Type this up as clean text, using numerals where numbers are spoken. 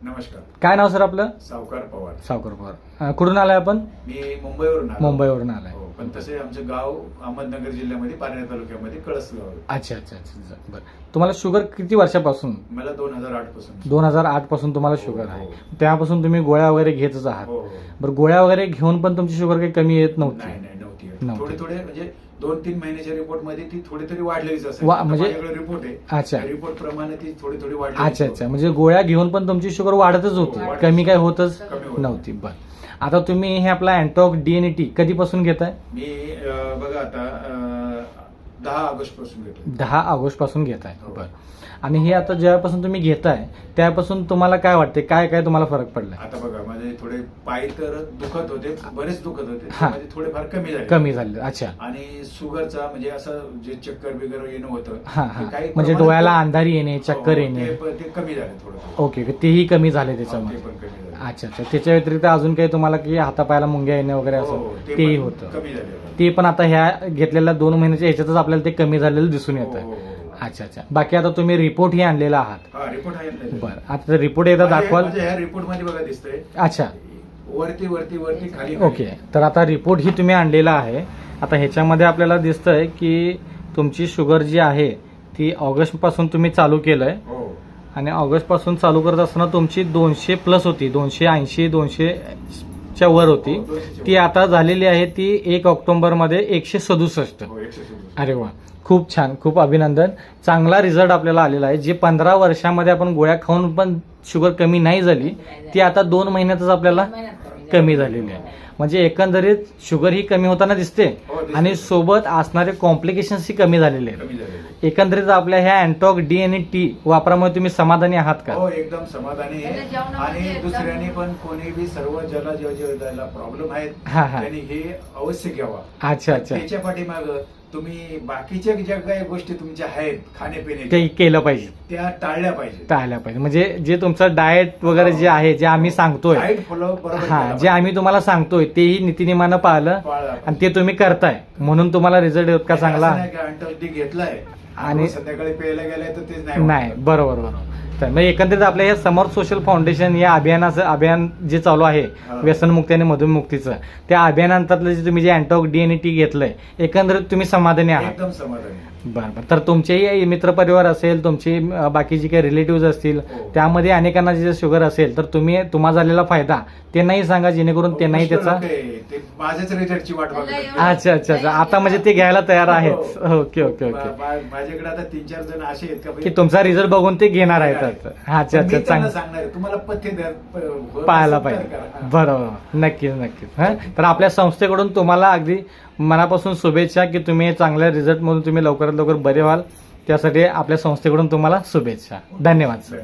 नमस्कार. काय नाव सर आपलं? सावकार पवार. सावकार पवार. कुठून आलाय आपण? मी मुंबईवरून आलो. मुंबईवरून आलाय. हो, पण तसे आमचं गाव अहमदनगर जिल्ह्यामध्ये पारनेर तालुक्यामध्ये कळसगाव. अच्छा अच्छा अच्छा. बरं, तुम्हाला शुगर किती वर्षापासून? मला 2008 पासून. 2008 पासून तुम्हाला शुगर आहे. तेव्हापासून तुम्ही गोळ्या वगैरे घेतच आहात. हो. बरं, गोळ्या वगैरे घेऊन पण तुमची शुगर काही कमी येत नव्हती? नाही नव्हती. थोडे थोडे म्हणजे 2-3 महिन्याच्या रिपोर्ट मध्ये ती थोडी थोडी वाढलेलीच असेल. म्हणजे रिपोर्ट आहे. अच्छा. रिपोर्ट प्रमाणे ती थोडी थोडी वाढली. अच्छा अच्छा. म्हणजे गोळ्या घेऊन पण तुमची शुगर वाढतच होती, कमी काय होतच नव्हती. बरं, आता तुम्ही हे आपला अँटॉक DNT कधीपासून घेताय? मी बघा आता 10 ऑगस्ट पासून घेतो. 10 ऑगस्ट पासून घेताय. बरं, आणि हे आता ज्यापासून तुम्ही घेताय त्यापासून तुम्हाला काय वाटते, काय काय तुम्हाला फरक पडलाय? आता बघा माझे थोडे पाय तर दुखत होते, बरेच दुखत होते, म्हणजे थोडेफार कमी झाले. अच्छा. आणि शुगरचा म्हणजे असं जे चक्कर बिगर येणं होतं, म्हणजे डोळ्याला अंधारी येणे, चक्कर येणे, ते कमी झाले थोडं. ओके, तेही कमी झाले त्याच्यामध्ये. अच्छा अच्छा. त्याच्या व्यतिरिक्त अजून काही तुम्हाला की हातापायाला मुंग्या येणे वगैरे असं तेही होतं? कमी झाले. ते पण आता ह्या घेतलेल्या 2 महिन्याच्या ह्याच्यातच आपल्याला ते कमी झालेलं दिसून येतं. अच्छा अच्छा. बाकी आता तुम्ही रिपोर्ट ही आणलेला आहात? रिपोर्ट आहे. बरं, आता रिपोर्ट एकदा दाखवाल? रिपोर्ट मध्ये बघा दिसतंय. अच्छा. वरती वरती वरती खाली. ओके, तर आता रिपोर्ट ही तुम्ही आणलेला आहे. आता ह्याच्यामध्ये आपल्याला दिसतंय की तुमची शुगर जी आहे ती ऑगस्ट पासून तुम्ही चालू केलंय, आणि ऑगस्ट पासून चालू करत असताना तुमची 200+ होती, 280 200च्या वर होती. ती आता झालेली आहे ती 1 ऑक्टोबर मध्ये 167. अरे वा, खूप छान, खूप अभिनंदन. चांगला रिझल्ट आपल्याला आलेला आहे. जे 15 वर्षामध्ये आपण गोळ्या खाऊन पण शुगर कमी नाही झाली, ती आता 2 महिन्यातच आपल्याला कमी झालेली आहे. म्हणजे एकंदरीत शुगर ही कमी होताना दिसते, आणि सोबत असणारे कॉम्प्लिकेशन्स ही कमी झालेले आहेत. एकंदरीत आपल्या ह्या अँटॉक DNT वापरामुळे तुम्ही समाधानी आहात का? हो, एकदम समाधानी आहे. आणि दुसऱ्याने पण कोणी बी सर्व ज्याला प्रॉब्लेम आहेत त्यांनी हे अवश्य घ्यावा. अच्छा अच्छा. त्याच्या पाठीमाग तुम्ही बाकीच्या ज्या काही गोष्टी तुमच्या आहेत खाण्यापिण्याच्या, ते केलं पाहिजे, त्या टाळल्या पाहिजे. म्हणजे जे तुमचं डाएट वगैरे जे आहे, जे आम्ही सांगतोय, जे आम्ही तुम्हाला सांगतोय तेही नीतिनियमानं पाळलं, आणि ते तुम्ही करताय, म्हणून तुम्हाला रिझल्ट इतका चांगला घेतलाय आणि संध्याकाळी प्यायला गेलाय तर ते नाही. बरोबर. तर एकंदरीत आपल्या हे समर सोशल फाउंडेशन या अभियान जे चालू आहे व्यसनमुक्ती आणि मधुमेहमुक्तीचं, त्या अभियानांतर्गत जे तुम्ही जे अँटॉक DNT घेतलंय, एकंदरीत तुम्ही समाधानी आहात? एकदम समाधानी. बरं. तर तुमचेही मित्रपरिवार असेल, तुमची बाकी जी काही रिलेटिव्ह असतील, त्यामध्ये अनेकांना जे शुगर असेल, तर तुम्हाला झालेला फायदा त्यांनाही सांगा, जेणेकरून त्यांनाही त्याचा माझ्याच रिझल्टची वाट बघतात. अच्छा अच्छा अच्छा. आता म्हणजे ते घ्यायला तयार आहेत. Okay okay okay. माझ्याकडे आता 3-4 जण असे आहेत की तुमचा रिझल्ट बघून ते घेणार आहेत. अच्छा अच्छा. चांगलं सांगणार तुम्हाला पथ्य पाहायला पाहिजे. बरोबर, नक्कीच नक्कीच. तर आपल्या संस्थेकडून तुम्हाला अगदी मनापासून शुभेच्छा की तुम्ही चांगल्या रिझल्ट मधून तुम्ही लवकरात लवकर बरे व्हाल. त्यासाठी आपल्या संस्थेकडून तुम्हाला शुभेच्छा. धन्यवाद सर.